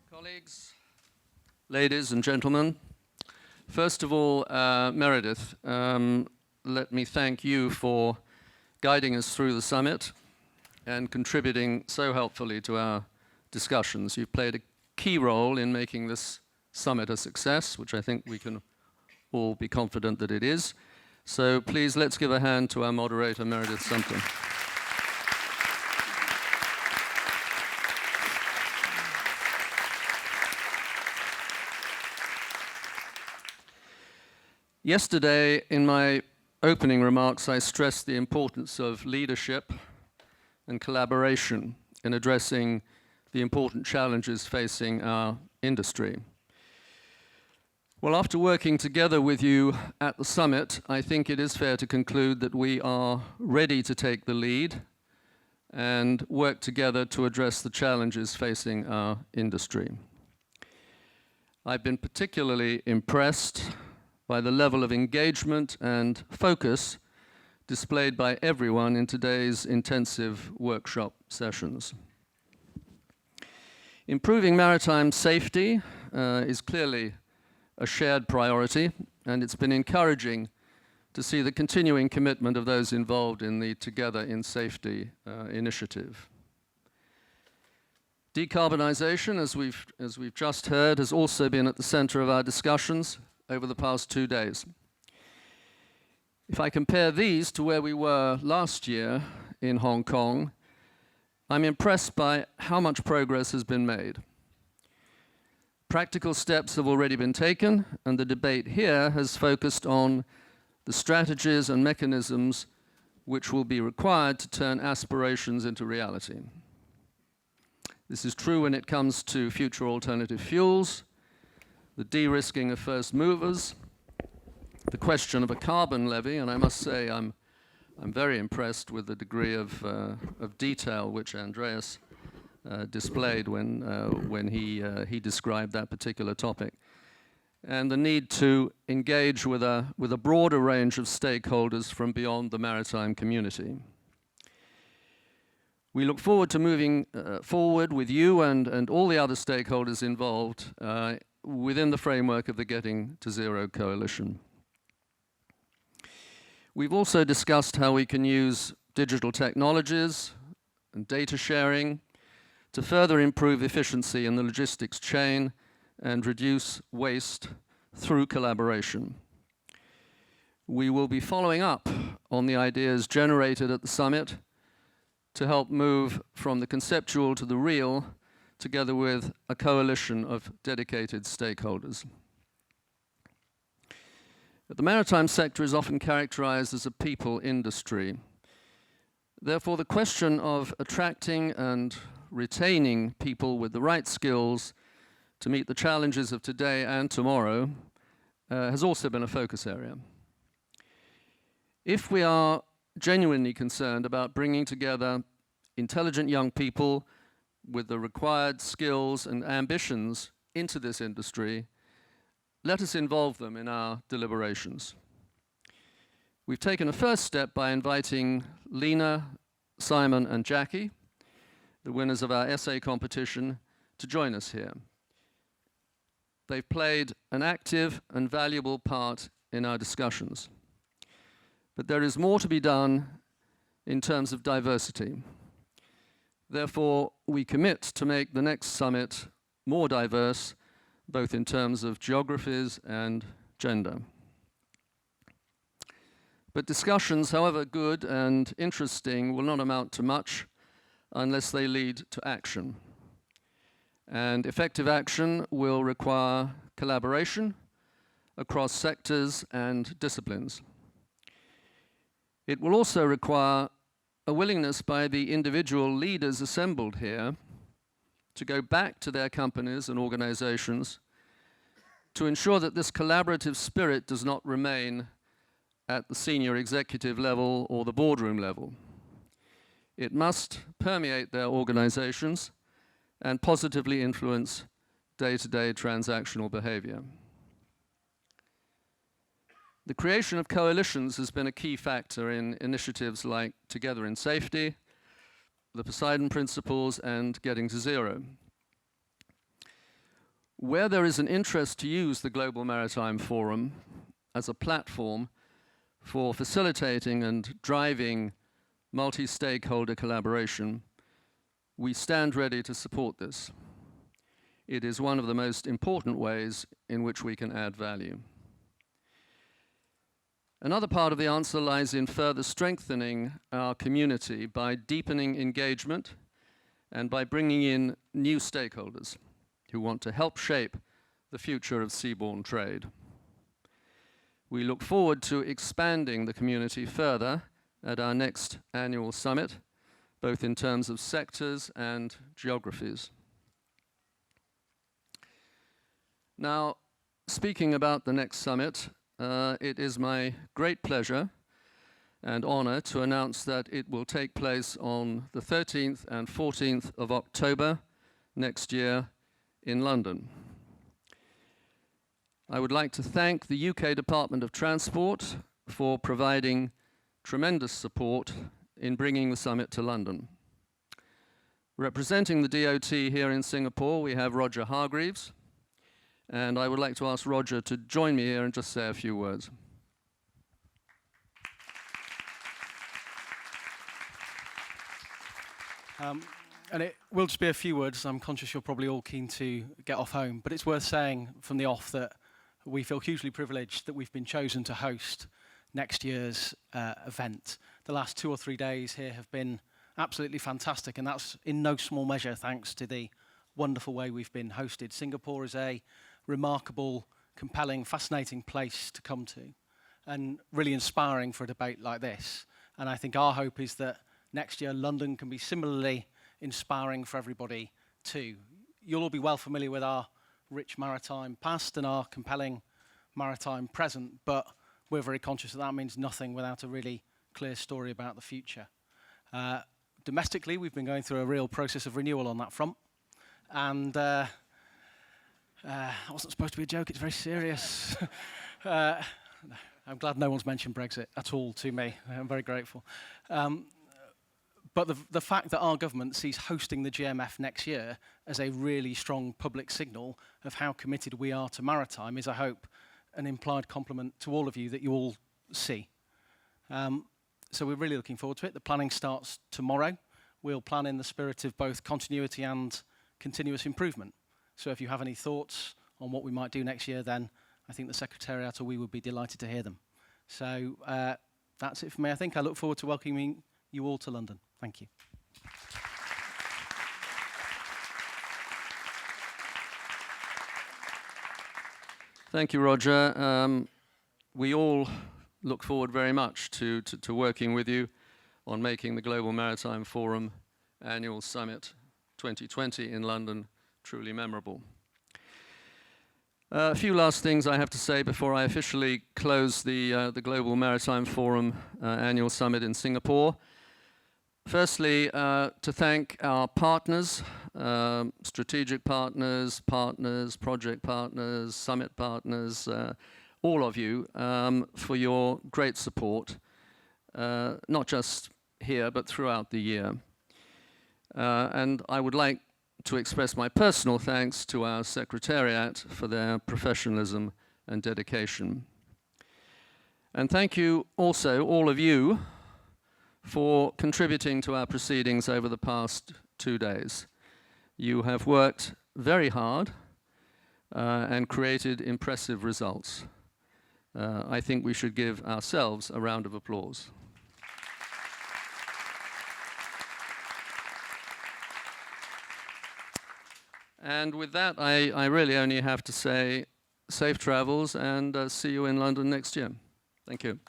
Colleagues, ladies and gentlemen, first of all, Meredith, let me thank you for guiding us through the summit and contributing so helpfully to our discussions. You've played a key role in making this summit a success, which I think we can all be confident that it is. So please, let's give a hand to our moderator, Meredith Sumpter. Yesterday, in my opening remarks, I stressed the importance of leadership and collaboration in addressing the important challenges facing our industry. Well, after working together with you at the summit, I think it is fair to conclude that we are ready to take the lead and work together to address the challenges facing our industry. I've been particularly impressed by the level of engagement and focus displayed by everyone in today's intensive workshop sessions. Improving maritime safety is clearly a shared priority, and it's been encouraging to see the continuing commitment of those involved in the Together in Safety initiative. Decarbonization, as we've just heard, has also been at the center of our discussions over the past 2 days. If I compare these to where we were last year in Hong Kong, I'm impressed by how much progress has been made. Practical steps have already been taken, and the debate here has focused on the strategies and mechanisms which will be required to turn aspirations into reality. This is true when it comes to future alternative fuels, the de-risking of first movers, the question of a carbon levy, and I must say I'm very impressed with the degree of detail which Andreas displayed when he described that particular topic, and the need to engage with a broader range of stakeholders from beyond the maritime community. We look forward to moving forward with you and all the other stakeholders involved within the framework of the Getting to Zero Coalition. We've also discussed how we can use digital technologies and data sharing to further improve efficiency in the logistics chain and reduce waste through collaboration. We will be following up on the ideas generated at the summit to help move from the conceptual to the real, together with a coalition of dedicated stakeholders. The maritime sector is often characterized as a people industry. Therefore, the question of attracting and retaining people with the right skills to meet the challenges of today and tomorrow has also been a focus area. If we are genuinely concerned about bringing together intelligent young people with the required skills and ambitions into this industry, let us involve them in our deliberations. We've taken a first step by inviting Lena, Simon, and Jackie, the winners of our essay competition, to join us here. They've played an active and valuable part in our discussions. But there is more to be done in terms of diversity. Therefore, we commit to make the next summit more diverse, both in terms of geographies and gender. But discussions, however good and interesting, will not amount to much unless they lead to action. And effective action will require collaboration across sectors and disciplines. It will also require a willingness by the individual leaders assembled here to go back to their companies and organizations to ensure that this collaborative spirit does not remain at the senior executive level or the boardroom level. It must permeate their organizations and positively influence day-to-day transactional behavior. The creation of coalitions has been a key factor in initiatives like Together in Safety, the Poseidon Principles, and Getting to Zero. Where there is an interest to use the Global Maritime Forum as a platform for facilitating and driving multi-stakeholder collaboration, we stand ready to support this. It is one of the most important ways in which we can add value. Another part of the answer lies in further strengthening our community by deepening engagement and by bringing in new stakeholders who want to help shape the future of seaborne trade. We look forward to expanding the community further at our next annual summit, both in terms of sectors and geographies. Now, speaking about the next summit, it is my great pleasure and honor to announce that it will take place on the 13th and 14th of October next year in London. I would like to thank the UK Department of Transport for providing tremendous support in bringing the summit to London. Representing the DOT here in Singapore, we have Roger Hargreaves, and I would like to ask Roger to join me here and just say a few words. And it will just be a few words. I'm conscious you're probably all keen to get off home, but it's worth saying from the off that we feel hugely privileged that we've been chosen to host next year's event. The last 2 or 3 days here have been absolutely fantastic, and that's in no small measure thanks to the wonderful way we've been hosted. Singapore is a remarkable, compelling, fascinating place to come to, and really inspiring for a debate like this. And I think our hope is that next year London can be similarly inspiring for everybody too. You'll all be well familiar with our rich maritime past and our compelling maritime present, but we're very conscious that means nothing without a really clear story about the future. Domestically, we've been going through a real process of renewal on that front, and that wasn't supposed to be a joke, it's very serious. I'm glad no one's mentioned Brexit at all to me. I'm very grateful. But the fact that our government sees hosting the GMF next year as a really strong public signal of how committed we are to maritime is, I hope, an implied compliment to all of you that you all see. So we're really looking forward to it. The planning starts tomorrow. We'll plan in the spirit of both continuity and continuous improvement. So if you have any thoughts on what we might do next year, then I think the Secretariat or we would be delighted to hear them. So that's it for me, I think. I look forward to welcoming you all to London. Thank you. Thank you, Roger. We all look forward very much to working with you on making the Global Maritime Forum Annual Summit 2020 in London truly memorable. A few last things I have to say before I officially close the Global Maritime Forum Annual Summit in Singapore. Firstly, to thank our partners, strategic partners, project partners, summit partners, all of you, for your great support, not just here, but throughout the year. And I would like to express my personal thanks to our Secretariat for their professionalism and dedication. And thank you also, all of you, for contributing to our proceedings over the past 2 days. You have worked very hard and created impressive results. I think we should give ourselves a round of applause. And with that, I really only have to say safe travels and see you in London next year. Thank you.